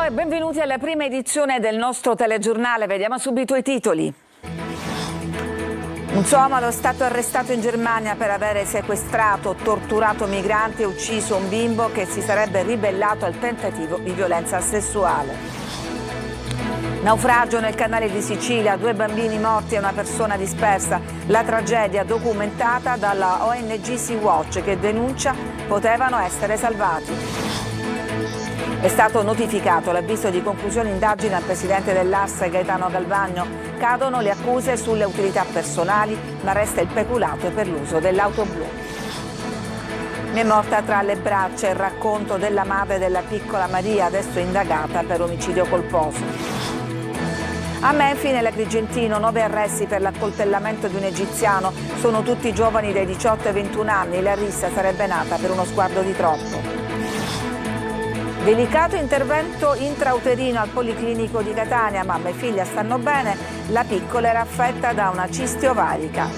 e benvenuti alla prima edizione del nostro telegiornale. Vediamo subito i titoli. Un somalo è stato arrestato in Germania per avere sequestrato, torturato migranti e ucciso un bimbo che si sarebbe ribellato al tentativo di violenza sessuale. Naufragio nel canale di Sicilia, 2 bambini morti e una persona dispersa. La tragedia documentata dalla ONG Sea-Watch che denuncia potevano essere salvati. È stato notificato l'avviso di conclusione indagine al presidente dell'ARS Gaetano Galvagno. Cadono le accuse sulle utilità personali, ma resta il peculato per l'uso dell'auto blu. Mi è morta tra le braccia il racconto della madre della piccola Maria, adesso indagata per omicidio colposo. A Menfi, nell'Agrigentino, 9 arresti per l'accoltellamento di un egiziano. Sono tutti giovani dai 18 ai 21 anni. La rissa sarebbe nata per uno sguardo di troppo. Delicato intervento intrauterino al Policlinico di Catania. Mamma e figlia stanno bene. La piccola era affetta da una cisti ovarica.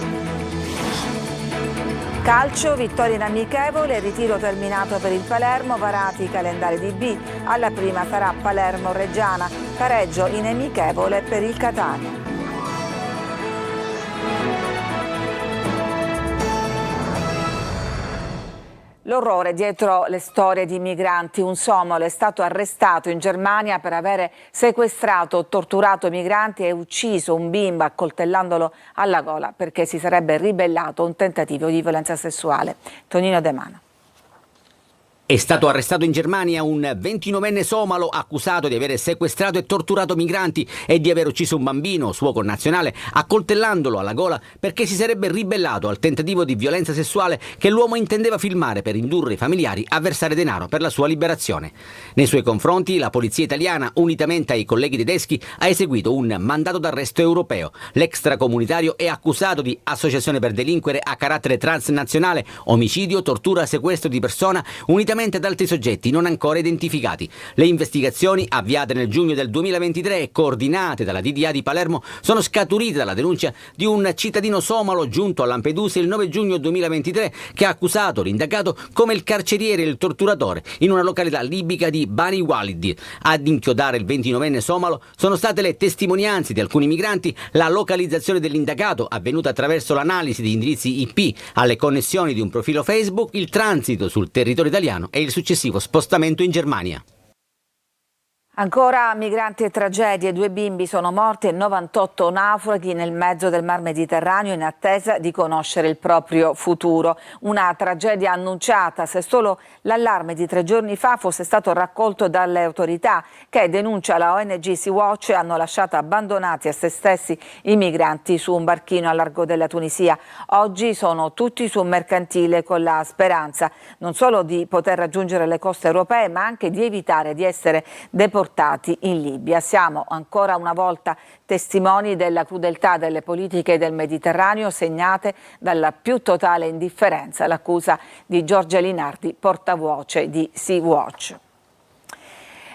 Calcio, vittoria in amichevole, ritiro terminato per il Palermo, varati i calendari di B. Alla prima sarà Palermo-Reggiana, pareggio in amichevole per il Catania. L'orrore dietro le storie di migranti. Un somalo è stato arrestato in Germania per avere sequestrato, torturato migranti e ucciso un bimbo accoltellandolo alla gola perché si sarebbe ribellato a un tentativo di violenza sessuale. Tonino De Mano. È stato arrestato in Germania un 29enne somalo accusato di aver sequestrato e torturato migranti e di aver ucciso un bambino, suo connazionale, accoltellandolo alla gola perché si sarebbe ribellato al tentativo di violenza sessuale che l'uomo intendeva filmare per indurre i familiari a versare denaro per la sua liberazione. Nei suoi confronti la polizia italiana, unitamente ai colleghi tedeschi, ha eseguito un mandato d'arresto europeo. L'extracomunitario è accusato di associazione per delinquere a carattere transnazionale, omicidio, tortura, sequestro di persona, unitamente ad altri soggetti non ancora identificati. Le investigazioni, avviate nel giugno del 2023 e coordinate dalla DDA di Palermo, sono scaturite dalla denuncia di un cittadino somalo giunto a Lampedusa il 9 giugno 2023 che ha accusato l'indagato come il carceriere e il torturatore in una località libica di Bani Walid. Ad inchiodare il 29enne somalo sono state le testimonianze di alcuni migranti, la localizzazione dell'indagato avvenuta attraverso l'analisi di indirizzi IP alle connessioni di un profilo Facebook, il transito sul territorio italiano e il successivo spostamento in Germania. Ancora migranti e tragedie, 2 bimbi sono morti e 98 naufraghi nel mezzo del Mar Mediterraneo in attesa di conoscere il proprio futuro. Una tragedia annunciata se solo l'allarme di 3 giorni fa fosse stato raccolto dalle autorità che, denuncia la ONG Sea-Watch, hanno lasciato abbandonati a se stessi i migranti su un barchino a largo della Tunisia. Oggi sono tutti su un mercantile con la speranza non solo di poter raggiungere le coste europee ma anche di evitare di essere deportati in Libia. Siamo ancora una volta testimoni della crudeltà delle politiche del Mediterraneo segnate dalla più totale indifferenza. L'accusa di Giorgia Linardi, portavoce di Sea-Watch.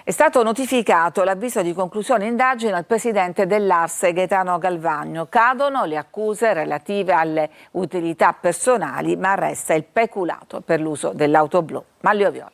È stato notificato l'avviso di conclusione indagine al presidente dell'ARS Gaetano Galvagno. Cadono le accuse relative alle utilità personali, ma resta il peculato per l'uso dell'auto blu. Manlio Viola.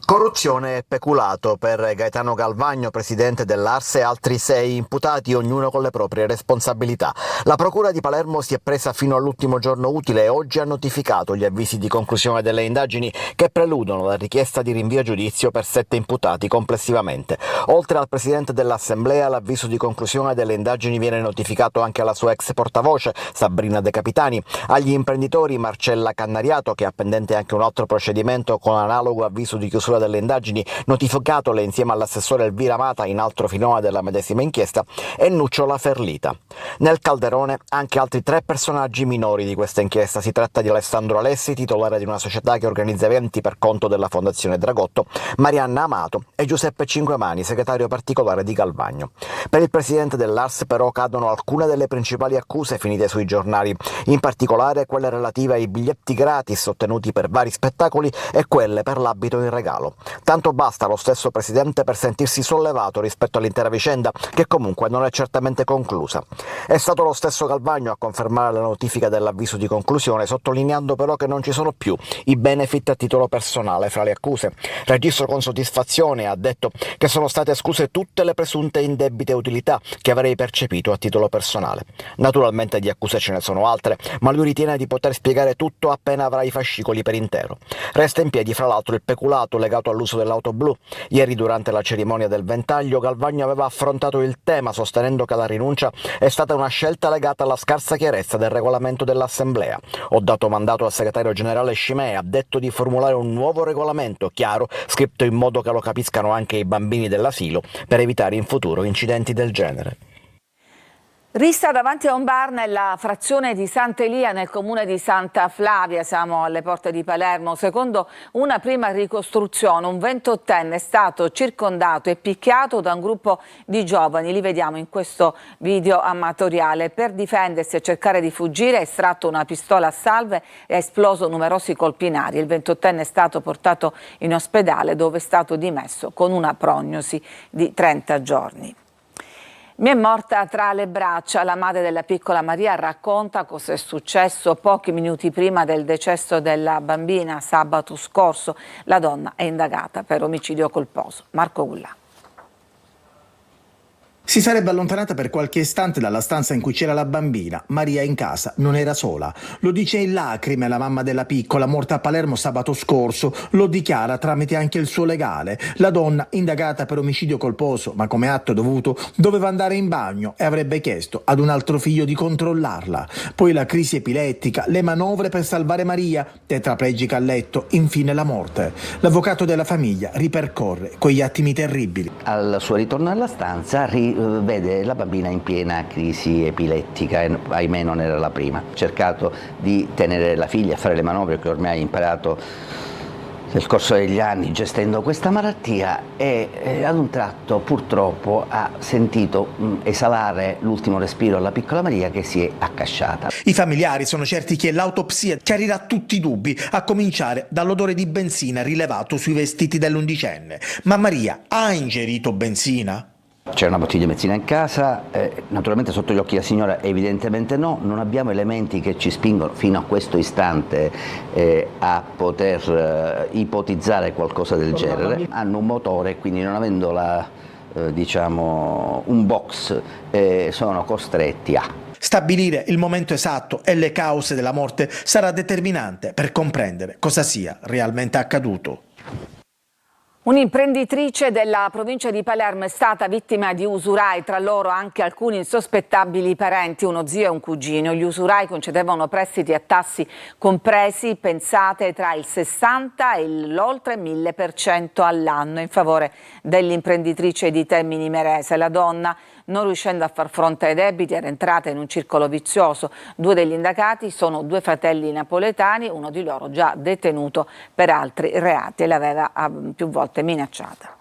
Corruzione e peculato per Gaetano Galvagno, presidente dell'ARS, e altri 6 imputati, ognuno con le proprie responsabilità. La procura di Palermo si è presa fino all'ultimo giorno utile e oggi ha notificato gli avvisi di conclusione delle indagini che preludono la richiesta di rinvio a giudizio per 7 imputati complessivamente. Oltre al presidente dell'Assemblea, l'avviso di conclusione delle indagini viene notificato anche alla sua ex portavoce, Sabrina De Capitani, agli imprenditori Marcella Cannariato, che ha pendente anche un altro procedimento con analogo avviso di chiusura delle indagini, notificatole insieme all'assessore Elvira Mata in altro filone della medesima inchiesta, e Nuccio Laferlita. Nel calderone anche altri 3 personaggi minori di questa inchiesta. Si tratta di Alessandro Alessi, titolare di una società che organizza eventi per conto della Fondazione Dragotto, Marianna Amato e Giuseppe Cinquemani, segretario particolare di Galvagno. Per il presidente dell'ARS però cadono alcune delle principali accuse finite sui giornali, in particolare quelle relative ai biglietti gratis ottenuti per vari spettacoli e quelle per l'abito in regalo. solo. Tanto basta lo stesso presidente per sentirsi sollevato rispetto all'intera vicenda, che comunque non è certamente conclusa. È stato lo stesso Galvagno a confermare la notifica dell'avviso di conclusione, sottolineando però che non ci sono più i benefit a titolo personale fra le accuse. Registro con soddisfazione, ha detto, che sono state escluse tutte le presunte indebite utilità che avrei percepito a titolo personale. Naturalmente di accuse ce ne sono altre, ma lui ritiene di poter spiegare tutto appena avrà i fascicoli per intero. Resta in piedi fra l'altro il peculato legato all'uso dell'auto blu. Ieri durante la cerimonia del ventaglio Galvagno aveva affrontato il tema sostenendo che la rinuncia è stata una scelta legata alla scarsa chiarezza del regolamento dell'Assemblea. Ho dato mandato al segretario generale Scimè, ha detto di formulare un nuovo regolamento chiaro, scritto in modo che lo capiscano anche i bambini dell'asilo, per evitare in futuro incidenti del genere. Rissa davanti a un bar nella frazione di Sant'Elia nel comune di Santa Flavia, siamo alle porte di Palermo. Secondo una prima ricostruzione, un 28enne è stato circondato e picchiato da un gruppo di giovani, li vediamo in questo video amatoriale. Per difendersi e cercare di fuggire ha estratto una pistola a salve e ha esploso numerosi colpi in aria. Il 28enne è stato portato in ospedale dove è stato dimesso con una prognosi di 30 giorni. Mi è morta tra le braccia, la madre della piccola Maria racconta cosa è successo pochi minuti prima del decesso della bambina sabato scorso. La donna è indagata per omicidio colposo. Marco Gullà. Si sarebbe allontanata per qualche istante dalla stanza in cui c'era la bambina. Maria in casa non era sola. Lo dice in lacrime la mamma della piccola, morta a Palermo sabato scorso. Lo dichiara tramite anche il suo legale. La donna, indagata per omicidio colposo, ma come atto dovuto, doveva andare in bagno e avrebbe chiesto ad un altro figlio di controllarla. Poi la crisi epilettica, le manovre per salvare Maria, tetraplegica a letto, infine la morte. L'avvocato della famiglia ripercorre quegli attimi terribili. Al suo ritorno alla stanza vede la bambina in piena crisi epilettica e ahimè non era la prima. Ha cercato di tenere la figlia a fare le manovre che ormai ha imparato nel corso degli anni gestendo questa malattia e ad un tratto purtroppo ha sentito esalare l'ultimo respiro alla piccola Maria che si è accasciata. I familiari sono certi che l'autopsia chiarirà tutti i dubbi, a cominciare dall'odore di benzina rilevato sui vestiti dell'undicenne. Ma Maria ha ingerito benzina? C'è una bottiglia di benzina in casa, naturalmente sotto gli occhi della signora evidentemente no, non abbiamo elementi che ci spingono fino a questo istante a poter ipotizzare qualcosa del genere. Hanno un motore, quindi non avendo un box sono costretti a... Stabilire il momento esatto e le cause della morte sarà determinante per comprendere cosa sia realmente accaduto. Un'imprenditrice della provincia di Palermo è stata vittima di usurai, tra loro anche alcuni insospettabili parenti, uno zio e un cugino. Gli usurai concedevano prestiti a tassi compresi, pensate, tra il 60 e l'oltre 1000% all'anno in favore dell'imprenditrice di Termini Imerese. La donna, non riuscendo a far fronte ai debiti, era entrata in un circolo vizioso. Due degli indagati sono due fratelli napoletani, uno di loro già detenuto per altri reati e l'aveva più volte minacciata.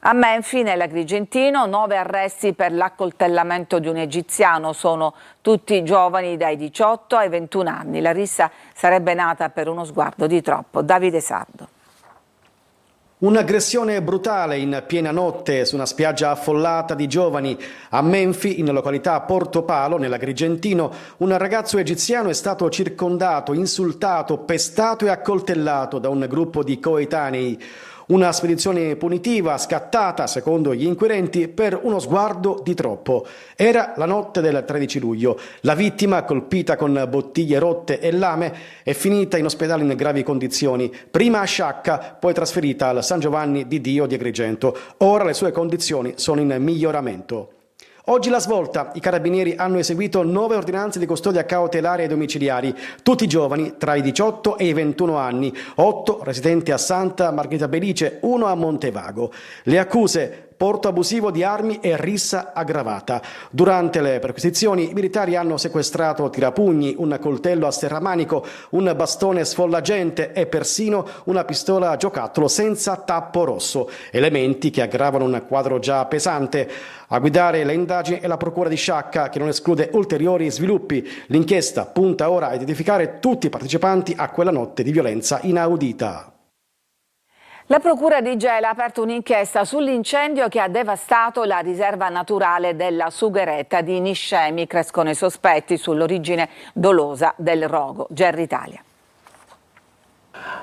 A Menfi, nell'Agrigentino, 9 arresti per l'accoltellamento di un egiziano, sono tutti giovani dai 18 ai 21 anni. La rissa sarebbe nata per uno sguardo di troppo. Davide Sardo. Un'aggressione brutale in piena notte su una spiaggia affollata di giovani a Menfi, in località Portopalo, nell'Agrigentino. Un ragazzo egiziano è stato circondato, insultato, pestato e accoltellato da un gruppo di coetanei. Una spedizione punitiva scattata, secondo gli inquirenti, per uno sguardo di troppo. Era la notte del 13 luglio. La vittima, colpita con bottiglie rotte e lame, è finita in ospedale in gravi condizioni. Prima a Sciacca, poi trasferita al San Giovanni di Dio di Agrigento. Ora le sue condizioni sono in miglioramento. Oggi la svolta, i carabinieri hanno eseguito 9 ordinanze di custodia cautelare e domiciliari, tutti giovani tra i 18 e i 21 anni, 8 residenti a Santa Margherita Belice, 1 a Montevago. Le accuse: porto abusivo di armi e rissa aggravata. Durante le perquisizioni i militari hanno sequestrato tirapugni, un coltello a serramanico, un bastone sfollagente e persino una pistola a giocattolo senza tappo rosso, elementi che aggravano un quadro già pesante. A guidare le indagini è la procura di Sciacca, che non esclude ulteriori sviluppi. L'inchiesta punta ora a identificare tutti i partecipanti a quella notte di violenza inaudita. La Procura di Gela ha aperto un'inchiesta sull'incendio che ha devastato la riserva naturale della Sugheretta di Niscemi. Crescono i sospetti sull'origine dolosa del rogo. Gerry Italia.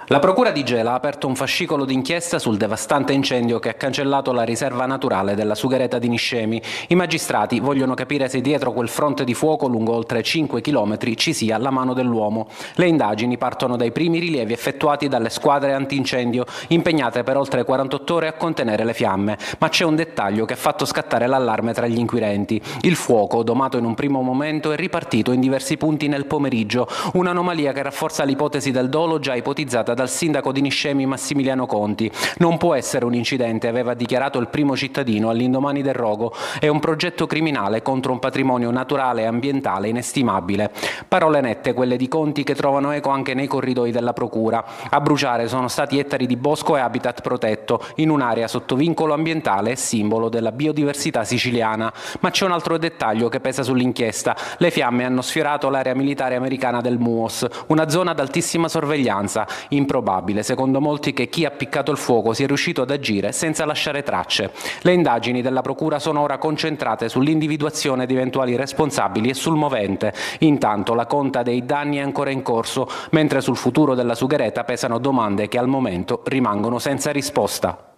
La Procura di Gela ha aperto un fascicolo d'inchiesta sul devastante incendio che ha cancellato la riserva naturale della Sugheretta di Niscemi. I magistrati vogliono capire se dietro quel fronte di fuoco lungo oltre 5 chilometri ci sia la mano dell'uomo. Le indagini partono dai primi rilievi effettuati dalle squadre antincendio, impegnate per oltre 48 ore a contenere le fiamme. Ma c'è un dettaglio che ha fatto scattare l'allarme tra gli inquirenti. Il fuoco, domato in un primo momento, è ripartito in diversi punti nel pomeriggio, un'anomalia che rafforza l'ipotesi del dolo già ipotizzata dal sindaco di Niscemi Massimiliano Conti. Non può essere un incidente, aveva dichiarato il primo cittadino all'indomani del rogo, è un progetto criminale contro un patrimonio naturale e ambientale inestimabile. Parole nette quelle di Conti che trovano eco anche nei corridoi della procura. A bruciare sono stati ettari di bosco e habitat protetto in un'area sotto vincolo ambientale e simbolo della biodiversità siciliana. Ma c'è un altro dettaglio che pesa sull'inchiesta. Le fiamme hanno sfiorato l'area militare americana del MUOS, una zona ad altissima sorveglianza. Improbabile, secondo molti, che chi ha appiccato il fuoco sia riuscito ad agire senza lasciare tracce. Le indagini della Procura sono ora concentrate sull'individuazione di eventuali responsabili e sul movente. Intanto la conta dei danni è ancora in corso, mentre sul futuro della Sugheretta pesano domande che al momento rimangono senza risposta.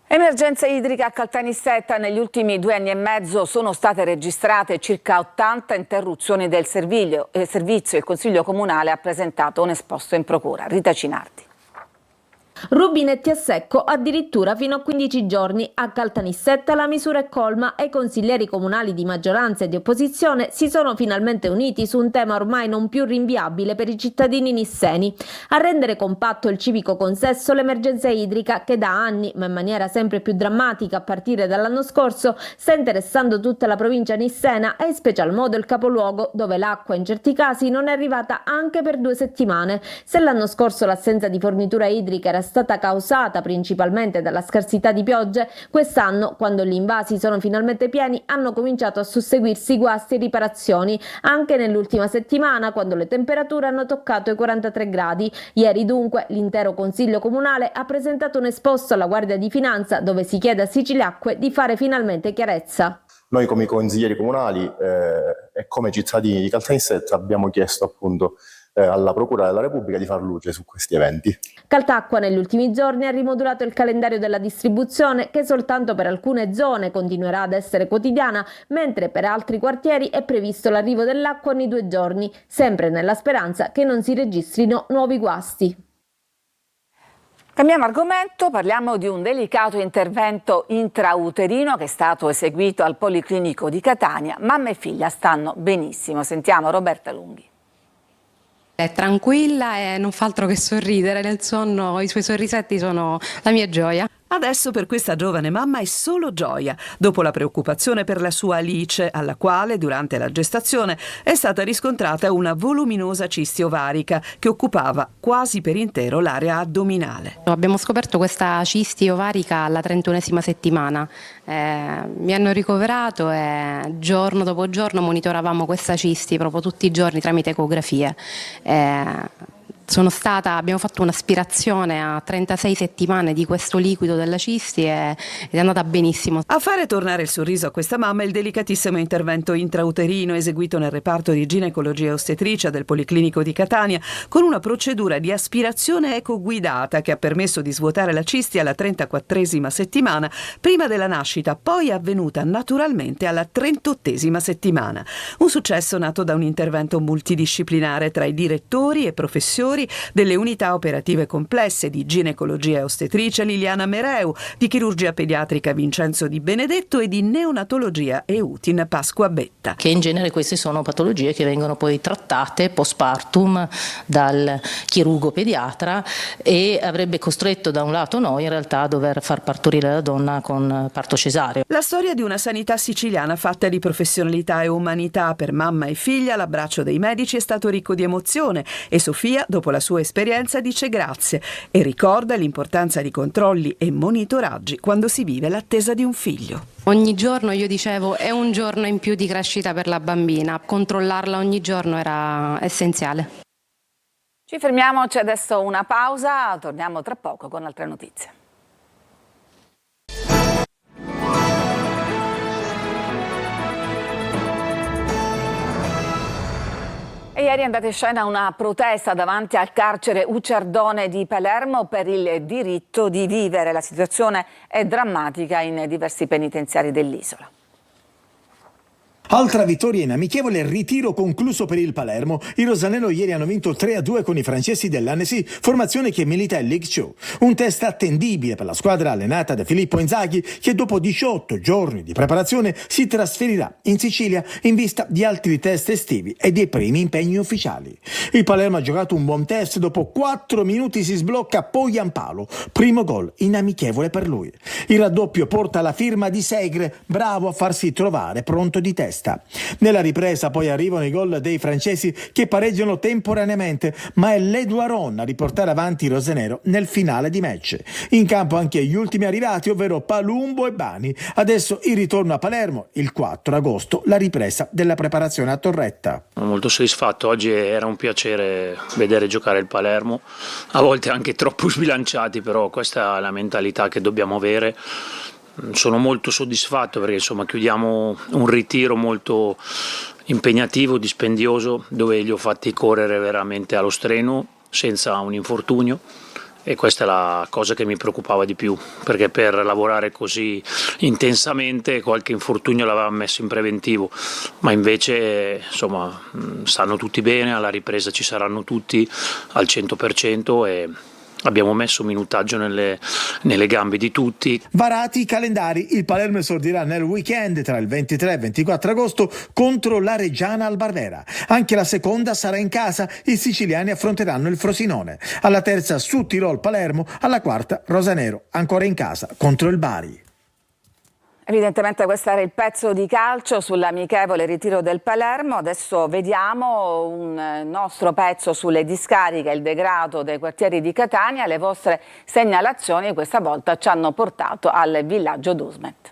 Emergenza idrica a Caltanissetta. Negli ultimi 2 anni e mezzo sono state registrate circa 80 interruzioni del servizio. Il Consiglio Comunale ha presentato un esposto in procura. Rita Cinardi. Rubinetti a secco addirittura fino a 15 giorni. A Caltanissetta la misura è colma e i consiglieri comunali di maggioranza e di opposizione si sono finalmente uniti su un tema ormai non più rinviabile per i cittadini nisseni: a rendere compatto il civico consesso l'emergenza idrica che da anni, ma in maniera sempre più drammatica a partire dall'anno scorso, sta interessando tutta la provincia nissena e in special modo il capoluogo, dove l'acqua in certi casi non è arrivata anche per 2 settimane. Se l'anno scorso l'assenza di fornitura idrica era stata causata principalmente dalla scarsità di piogge, quest'anno, quando gli invasi sono finalmente pieni, hanno cominciato a susseguirsi guasti e riparazioni, anche nell'ultima settimana, quando le temperature hanno toccato i 43 gradi. Ieri dunque l'intero Consiglio Comunale ha presentato un esposto alla Guardia di Finanza dove si chiede a Siciliacque di fare finalmente chiarezza. Noi come consiglieri comunali e come cittadini di Caltanissetta abbiamo chiesto appunto alla Procura della Repubblica di far luce su questi eventi. Caltacqua negli ultimi giorni ha rimodulato il calendario della distribuzione, che soltanto per alcune zone continuerà ad essere quotidiana, mentre per altri quartieri è previsto l'arrivo dell'acqua ogni 2 giorni, sempre nella speranza che non si registrino nuovi guasti. Cambiamo argomento, parliamo di un delicato intervento intrauterino che è stato eseguito al Policlinico di Catania. Mamma e figlia stanno benissimo. Sentiamo Roberta Lunghi. È tranquilla e non fa altro che sorridere, nel sonno i suoi sorrisetti sono la mia gioia. Adesso per questa giovane mamma è solo gioia, dopo la preoccupazione per la sua Alice, alla quale durante la gestazione è stata riscontrata una voluminosa cisti ovarica che occupava quasi per intero l'area addominale. Abbiamo scoperto questa cisti ovarica alla 31esima settimana. Mi hanno ricoverato e giorno dopo giorno monitoravamo questa cisti proprio tutti i giorni tramite ecografie. Abbiamo fatto un'aspirazione a 36 settimane di questo liquido della cisti ed è andata benissimo. A fare tornare il sorriso a questa mamma è il delicatissimo intervento intrauterino eseguito nel reparto di ginecologia e ostetricia del Policlinico di Catania con una procedura di aspirazione ecoguidata che ha permesso di svuotare la cisti alla 34esima settimana prima della nascita, poi avvenuta naturalmente alla 38esima settimana. Un successo nato da un intervento multidisciplinare tra i direttori e professori delle unità operative complesse di ginecologia e ostetricia Liliana Mereu, di chirurgia pediatrica Vincenzo Di Benedetto e di neonatologia Eutin Pasqua Betta. Che in genere queste sono patologie che vengono poi trattate postpartum dal chirurgo pediatra e avrebbe costretto da un lato noi in realtà a dover far partorire la donna con parto cesareo. La storia di una sanità siciliana fatta di professionalità e umanità per mamma e figlia. L'abbraccio dei medici è stato ricco di emozione e Sofia, dopo la sua esperienza, dice grazie e ricorda l'importanza di controlli e monitoraggi quando si vive l'attesa di un figlio. Ogni giorno io dicevo è un giorno in più di crescita per la bambina, controllarla ogni giorno era essenziale. Ci fermiamo, c'è adesso una pausa, torniamo tra poco con altre notizie. E ieri è andata in scena una protesta davanti al carcere Ucciardone di Palermo per il diritto di vivere. La situazione è drammatica in diversi penitenziari dell'isola. Altra vittoria in amichevole, ritiro concluso per il Palermo. I rosanero ieri hanno vinto 3-2 con i francesi dell'Annecy, formazione che milita in Ligue 2. Un test attendibile per la squadra allenata da Filippo Inzaghi, che dopo 18 giorni di preparazione si trasferirà in Sicilia in vista di altri test estivi e dei primi impegni ufficiali. Il Palermo ha giocato un buon test, dopo 4 minuti si sblocca Poyampalo, primo gol in amichevole per lui. Il raddoppio porta la firma di Segre, bravo a farsi trovare pronto di testa. Nella ripresa poi arrivano i gol dei francesi che pareggiano temporaneamente, ma è l'Eduaron a riportare avanti i rosanero nel finale di match. In campo anche gli ultimi arrivati, ovvero Palumbo e Bani. Adesso il ritorno a Palermo, il 4 agosto, la ripresa della preparazione a Torretta. Sono molto soddisfatto, oggi era un piacere vedere giocare il Palermo, a volte anche troppo sbilanciati, però questa è la mentalità che dobbiamo avere. Sono molto soddisfatto perché insomma chiudiamo un ritiro molto impegnativo, dispendioso, dove li ho fatti correre veramente allo streno senza un infortunio, e questa è la cosa che mi preoccupava di più, perché per lavorare così intensamente qualche infortunio l'aveva messo in preventivo, ma invece insomma stanno tutti bene, alla ripresa ci saranno tutti al 100% e abbiamo messo minutaggio nelle gambe di tutti. Varati i calendari, il Palermo esordirà nel weekend tra il 23 e il 24 agosto contro la Reggiana al Barbera. Anche la seconda sarà in casa, i siciliani affronteranno il Frosinone. Alla terza su Tirol Palermo, alla quarta Rosanero, ancora in casa contro il Bari. Evidentemente questo era il pezzo di calcio sull'amichevole ritiro del Palermo. Adesso vediamo un nostro pezzo sulle discariche, il degrado dei quartieri di Catania. Le vostre segnalazioni questa volta ci hanno portato al villaggio Dusmet.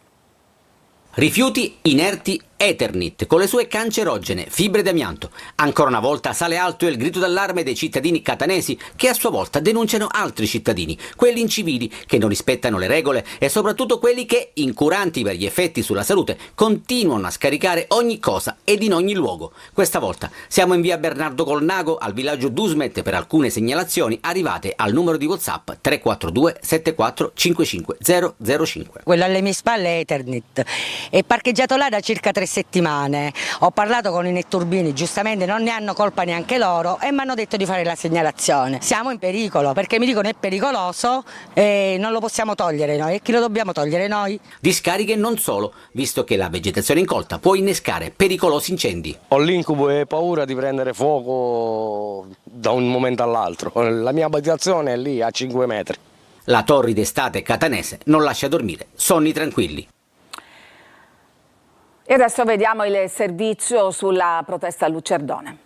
Rifiuti inerti Eternit, con le sue cancerogene fibre d'amianto. Ancora una volta sale alto il grido d'allarme dei cittadini catanesi, che a sua volta denunciano altri cittadini, quelli incivili che non rispettano le regole e soprattutto quelli che, incuranti per gli effetti sulla salute, continuano a scaricare ogni cosa ed in ogni luogo. Questa volta siamo in via Bernardo Colnago al villaggio Dusmet per alcune segnalazioni arrivate al numero di WhatsApp 342 74 55 005. Quello alle mie spalle è Eternit, è parcheggiato là da circa 3 settimane. Ho parlato con i netturbini, giustamente non ne hanno colpa neanche loro, e mi hanno detto di fare la segnalazione. Siamo in pericolo, perché mi dicono è pericoloso e non lo possiamo togliere noi. E chi lo dobbiamo togliere noi? Discariche non solo, visto che la vegetazione incolta può innescare pericolosi incendi. Ho l'incubo e paura di prendere fuoco da un momento all'altro. La mia abitazione è lì a 5 metri. La torrida estate catanese non lascia dormire sonni tranquilli. E adesso vediamo il servizio sulla protesta a Lucerdone.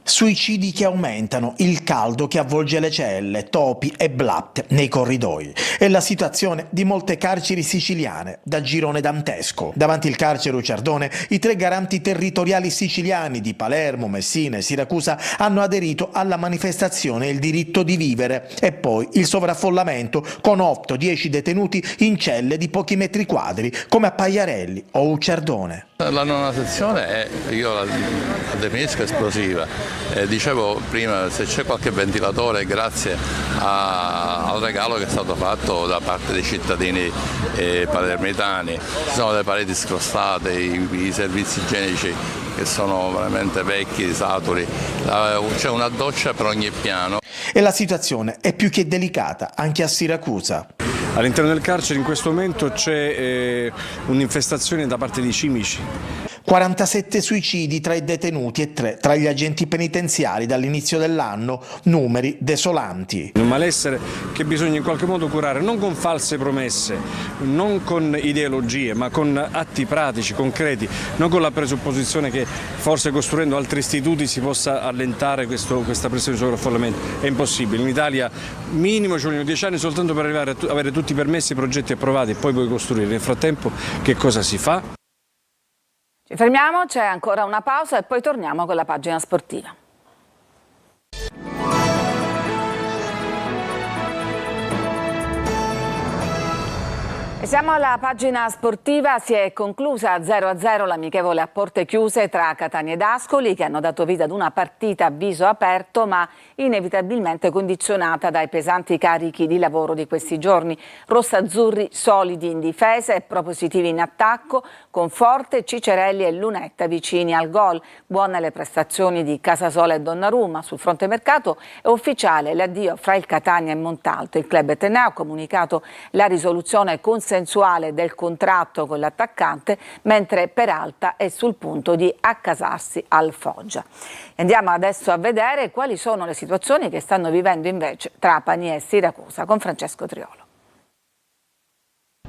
Suicidi che aumentano, il caldo che avvolge le celle, topi e blatte nei corridoi. È la situazione di molte carceri siciliane da girone dantesco. Davanti il carcere Ucciardone, i 3 garanti territoriali siciliani di Palermo, Messina e Siracusa hanno aderito alla manifestazione Il diritto di vivere, e poi il sovraffollamento con 8-10 detenuti in celle di pochi metri quadri, come a Pagliarelli o Ucciardone. La nona sezione io la definisco esplosiva. Dicevo prima, se c'è qualche ventilatore, grazie al regalo che è stato fatto da parte dei cittadini palermitani. Ci sono le pareti scrostate, i servizi igienici che sono veramente vecchi, saturi, c'è una doccia per ogni piano. E la situazione è più che delicata anche a Siracusa. All'interno del carcere in questo momento c'è un'infestazione da parte dei cimici. 47 suicidi tra i detenuti e 3 tra gli agenti penitenziari dall'inizio dell'anno, numeri desolanti. Un malessere che bisogna in qualche modo curare, non con false promesse, non con ideologie, ma con atti pratici, concreti, non con la presupposizione che forse costruendo altri istituti si possa allentare questa pressione di sovraffollamento. È impossibile. In Italia minimo ci vogliono 10 anni soltanto per arrivare a avere tutti i permessi e progetti approvati e poi puoi costruire. Nel frattempo che cosa si fa? Ci fermiamo, c'è ancora una pausa e poi torniamo con la pagina sportiva. E siamo alla pagina sportiva, si è conclusa 0-0 l'amichevole a porte chiuse tra Catania ed Ascoli, che hanno dato vita ad una partita a viso aperto ma inevitabilmente condizionata dai pesanti carichi di lavoro di questi giorni. Rossazzurri solidi in difesa e propositivi in attacco, con Forte, Cicerelli e Lunetta vicini al gol. Buone le prestazioni di Casasola e Donnarumma. Sul fronte mercato è ufficiale l'addio fra il Catania e Montalto. Il club etneo ha comunicato la risoluzione consensuale del contratto con l'attaccante, mentre Peralta è sul punto di accasarsi al Foggia. Andiamo adesso a vedere quali sono le situazioni che stanno vivendo invece Trapani e Siracusa con Francesco Triolo.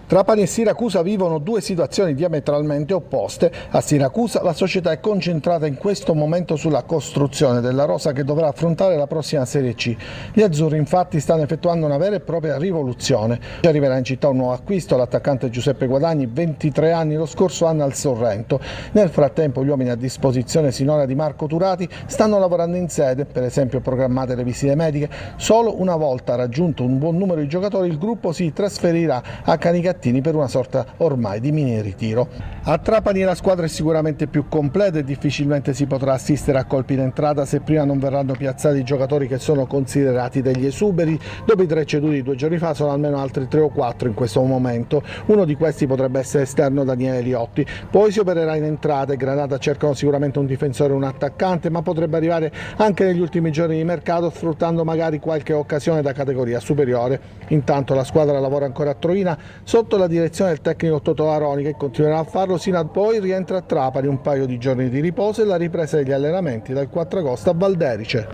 Trapani e Siracusa vivono due situazioni diametralmente opposte. A Siracusa la società è concentrata in questo momento sulla costruzione della rosa che dovrà affrontare la prossima Serie C. Gli azzurri infatti stanno effettuando una vera e propria rivoluzione. Arriverà in città un nuovo acquisto, l'attaccante Giuseppe Guadagni, 23 anni lo scorso anno al Sorrento. Nel frattempo gli uomini a disposizione sinora di Marco Turati stanno lavorando in sede, per esempio programmate le visite mediche. Solo una volta raggiunto un buon numero di giocatori il gruppo si trasferirà a Canicattì per una sorta ormai di mini ritiro. A Trapani la squadra è sicuramente più completa e difficilmente si potrà assistere a colpi in entrata se prima non verranno piazzati i giocatori che sono considerati degli esuberi. Dopo i 3 ceduti 2 giorni fa sono almeno altri 3 o 4 in questo momento. Uno di questi potrebbe essere esterno Daniele Liotti. Poi si opererà in entrate. Granata cercano sicuramente un difensore e un attaccante, ma potrebbe arrivare anche negli ultimi giorni di mercato sfruttando magari qualche occasione da categoria superiore. Intanto la squadra lavora ancora a Troina sotto la direzione del tecnico Totò Aroni, che continuerà a farlo sino a poi rientra a Trapani, un paio di giorni di riposo e la ripresa degli allenamenti dal 4 agosto a Valderice.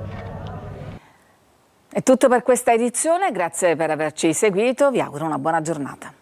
È tutto per questa edizione, grazie per averci seguito, vi auguro una buona giornata.